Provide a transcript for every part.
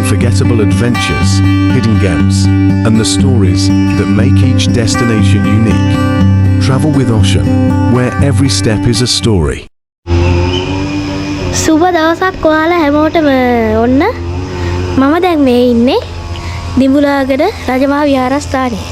unforgettable adventures, hidden gems, and the stories that make each destination unique. Travel with Ocean, where every step is a story. සුබ දවසක් ඔයාලා හැමෝටම ඔන්න මම දැන් මේ ඉන්නේ දිඹුලාගඩ රජමහා විහාරස්ථානයේ.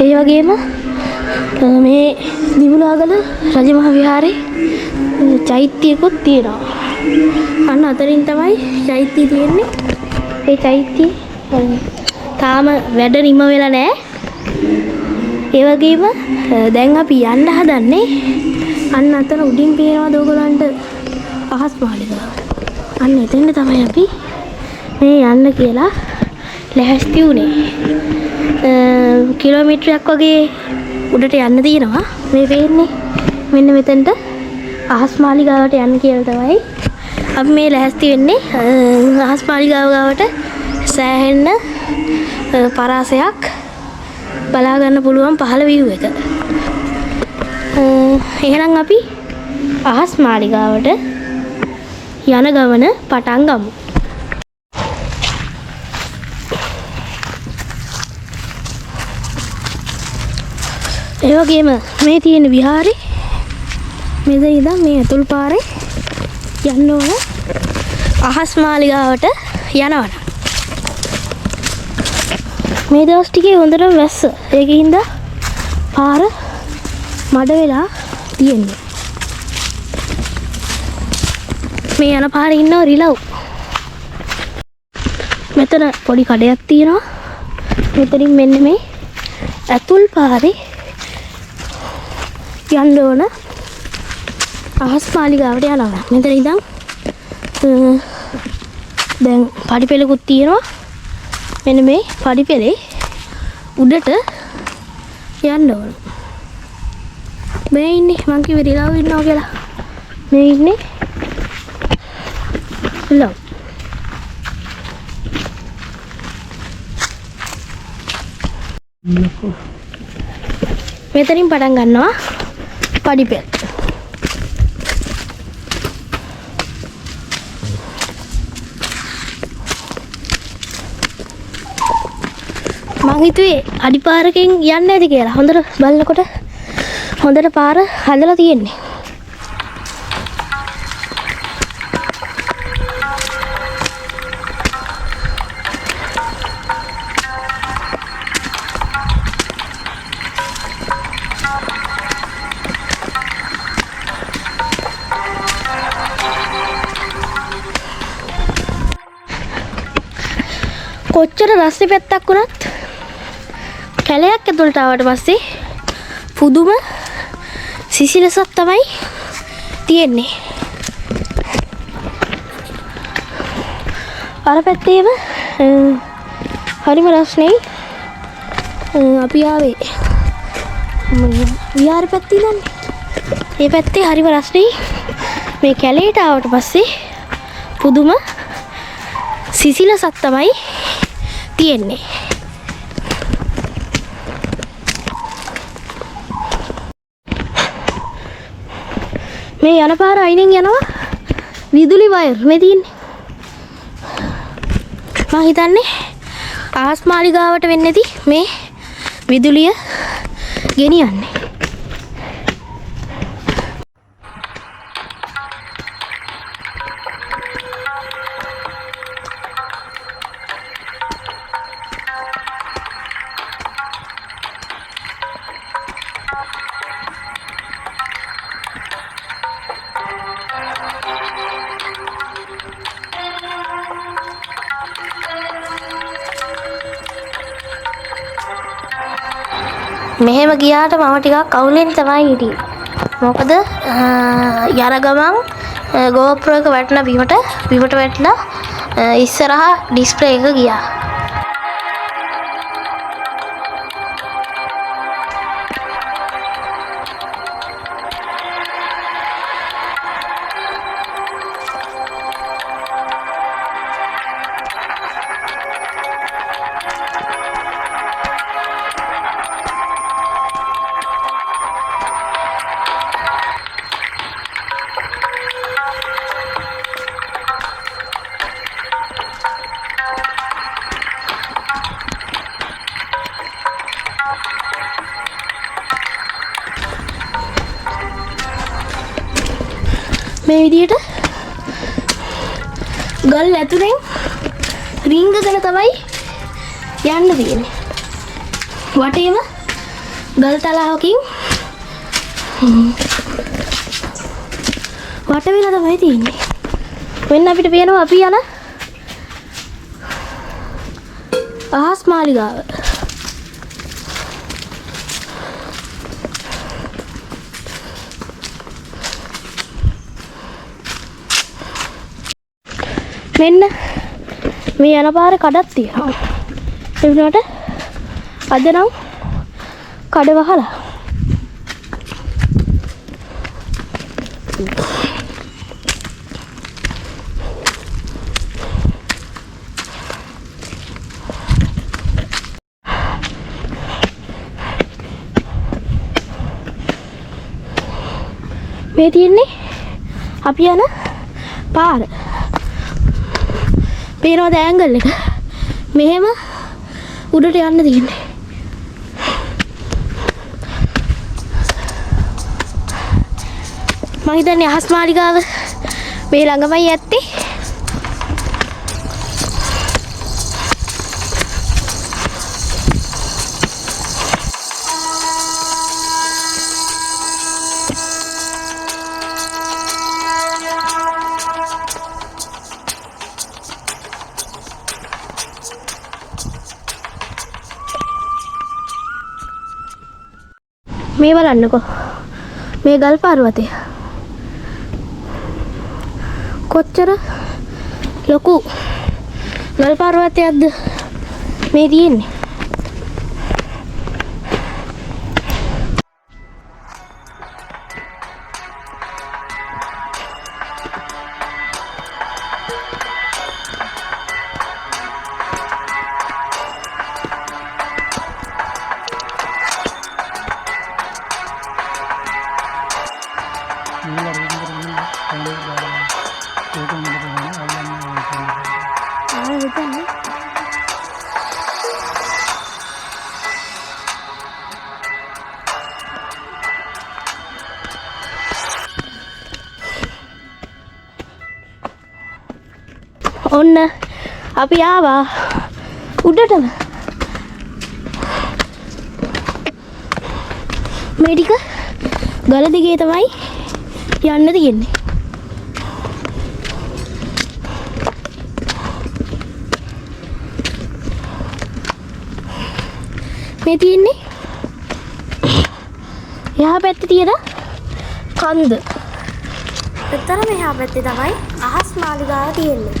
ඒ වගේම මේ දිඹුලාගල රජමහා විහාරේ චෛත්‍යයකුත් තියෙනවා. අන්න අතරින් තමයි චෛත්‍යය තියෙන්නේ. ඒ චෛත්‍යය තාම වැඩ නිම වෙලා නැහැ. ඒ වගේම දැන් අපි යන්න හදන්නේ අන්න අතන උඩින් පේනවාද ඔයගලන්ට අහස් මාලිගාව. අන්න එතෙන්ද තමයි අපි මේ යන්න කියලා ලැහැස්ති වුණේ. කිලෝමීටරයක් වගේ උඩට යන්න තියෙනවා. මේ වෙන්නේ මෙන්න මෙතනට අහස් මාලිගාවට යන්න කියලා තමයි අපි මේ ලැහැස්ති වෙන්නේ. අහස් මාලිගාව ගාවට සෑහෙන්න පරාසයක් බලා ගන්න පුළුවන් පහළ view එක. එහෙනම් අපි අහස් මාලිගාවට යන ගමන පටන් ගමු. ඒ වගේම මේ තියෙන විහාරේ මෙතන ඉඳන් මේ ඇතුල් පාරේ යන්න ඕන අහස් මාලිගාවට යනවා. මේ දවස් ටිකේ හොඳටම වැස්ස. ඒකින්ද පාර මඩ වෙලා තියෙන්නේ. මේ යන පාරේ ඉන්නව රිලව්. මෙතන පොඩි කඩයක් තියෙනවා. මෙතනින් මෙන්න මේ ඇතුල් පාරේ යන්න ඕන අහස් මාලිගාවට යනවා. මෙතන ඉඳන් දැන් පඩිපෙළකුත් තියෙනවා. මෙන්න මේ පඩිපෙළේ උඩට යන්න ඕන. මේ ඉන්නේ මං කිව්වේ රිලව් ඉන්නවා කියලා. මේ ඉන්නේ රිලව්. මෙතනින් පටන් ගන්නවා පඩිපෙළ. මං හිතුවේ අඩිපාරකින් යන්නේ නැති කියලා. හොඳට බලනකොට හොඳට පාර හදලා තියෙන්නේ. කොච්චර රස්නේ පැත්තක් වුණත් කැලයක් ඇතුළට ආවට පස්සේ පුදුම සිසිලසක් තමයි තියෙන්නේ. අර පැත්තේම හරිම රස්නේ අපි ආවේ විහාර පැත්තේ ඉඳන්නේ. මේ පැත්තේ හරිම රස්නේ. මේ කැලේට ආවට පස්සේ පුදුම සිසිලසක් තමයි තියෙන්නේ. මේ යන පාර අයිනෙන් යනවා විදුලි වයර් මේ තියෙන්නේ. මම හිතන්නේ අහස් මාලිගාවට වෙන්නේ නැති මේ විදුලිය ගෙනියන්නේ. මෙහෙම ගියාට මම ටිකක් අවුලෙන් තමයි හිටියේ. මොකද යන ගමන් GoPro එක වැටුණා බිමට වැටලා ඉස්සරහා ඩිස්ප්ලේ එක ගියා. මේ විදිහට ගල් ඇතුලෙන් රිංගගෙන තමයි යන්න තියෙන්නේ. වටේම ගල් තලාවකින් වට වෙලා තමයි තියෙන්නේ. වෙන අපිට පේනවා අපි යන අහස් මාලිගාව. මෙන්න මේ යන පාරේ කඩක් තියෙනවා. ඒ වුණාට අද නම් කඩ වහලා. මේ තියෙන්නේ අපි යන පාර. පේනවද ඇන්ගල් එක? මෙහෙම උඩට යන්න තියෙන්නේ. මම හිතන්නේ අහස් මාලිගාව මේ ළඟමයි ඇත්තේ. මේ බලන්නකෝ මේ ගල් පර්වතය කොච්චර ලොකු ගල් පර්වතයක්ද මේ තියෙන්නේ. ඔන්න අපි ආවා උඩටම. මේ ටික ගල දිගේ තමයි යන්න තියෙන්නේ. මේ තියෙන්නේ එහා පැත්තේ තියෙන කන්ද. එතන මෙහා පැත්තේ තමයි අහස් මාලිගාව තියෙන්නේ.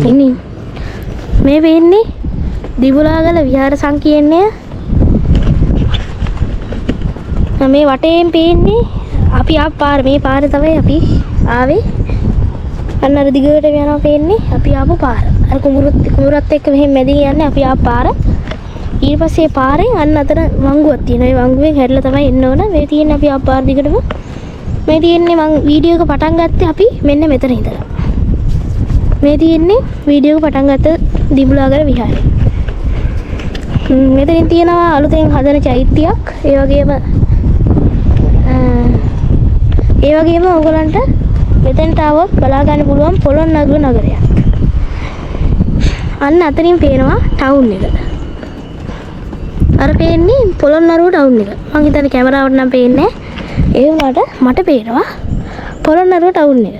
ඉතින් මේ වෙන්නේ දිබුලාගල විහාර සංකීර්ණය මේ වටේන් පේන්නේ අපි පාර මේ පාරේ තමයි අපි ආවේ. අන්න අර දිගට යනවා පේන්නේ අපි ආපු පාර. අර කුඹුරත් එක්ක මෙහෙම මැදින් යන්නේ අපි ආපු පාර. ඊට පස්සේ පාරෙන් අන්න අතර වංගුවක් තියෙනවා. ඒ වංගුවෙන් හැරිලා තමයි එන්න ඕන. මේ තියෙන්නේ අපි ආපු පාර දිගටම. මේ තියෙන්නේ මම වීඩියෝ එක පටන් ගත්තේ අපි මෙන්න මෙතන ඉඳලා. මේ තියෙන්නේ වීඩියෝ එක පටන් ගත්ත දිඹුලාගල විහාරේ. මෙතනින් තියෙනවා අලුතෙන් හදන චෛත්‍යයක්. ඒ වගේම ඔයගලන්ට මෙතෙන්ට આવොත් බලා ගන්න පුළුවන් පොළොන්නරුව නගරයක්. අන්න අතනින් පේනවා ටවුන් එක. අර පේන්නේ පොළොන්නරුව ටවුන් එක. මං හිතන්නේ කැමරාවට නම් පේන්නේ නැහැ. ඒ වුණාට මට පේනවා පොළොන්නරුව ටවුන් එක.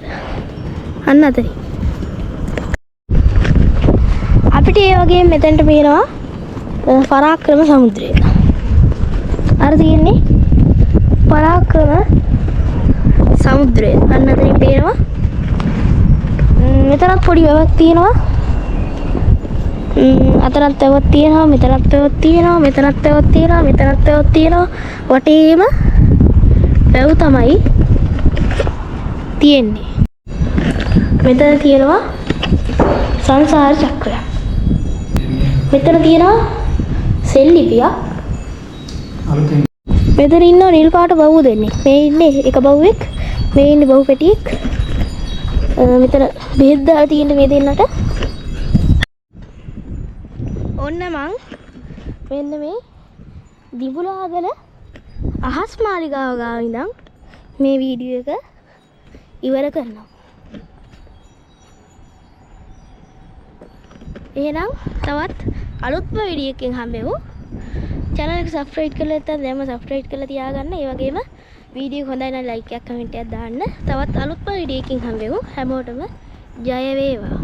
අන්න අතනින්. අපිට ඒ වගේම මෙතෙන්ට පේනවා පරාක්‍රම සමුද්‍රය. අර තියෙන්නේ පරාක්‍රම සමුද්‍රය. අන්න අතනින් පේනවා. මෙතනත් පොඩි වැවක් තියෙනවා. අතනත් වැවක් තියෙනවා. මෙතනත් වැවක් තියෙනවා. මෙතනත් වැවක් තියෙනවා. මෙතනත් වැවක් තියෙනවා. වටේම වැව් තමයි තියෙන්නේ. මෙතන තියෙනවා සංසාර චක්‍රය. මෙතන තියෙනවා සෙල්ලිපියක්. මෙතන ඉන්නවා නිල් පාට බවු දෙන්නේ. මේ ඉන්නේ එක බවුවෙක්. මේ ඉන්නේ බවු පැටියෙක්. මෙතන බෙහෙත් දාලා තියෙන මේ දෙන්නට. ඔන්න මං මෙන්න මේ දිඹුලාගල අහස් මාලිගාව ගාව ඉඳන් මේ වීඩියෝ එක ඉවර කරනවා. එහෙනම් තවත් අලුත්ම වීඩියෝ එකකින් හම්බෙමු. channel එක subscribe කරලා නැත්නම් දැන්ම subscribe කරලා තියාගන්න. ඒ වගේම වීඩියෝ එක හොඳයි නම් like එකක් කමෙන්ට් එකක් දාන්න. තවත් අලුත්ම වීඩියෝ එකකින් හම්බෙමු. හැමෝටම ජය වේවා.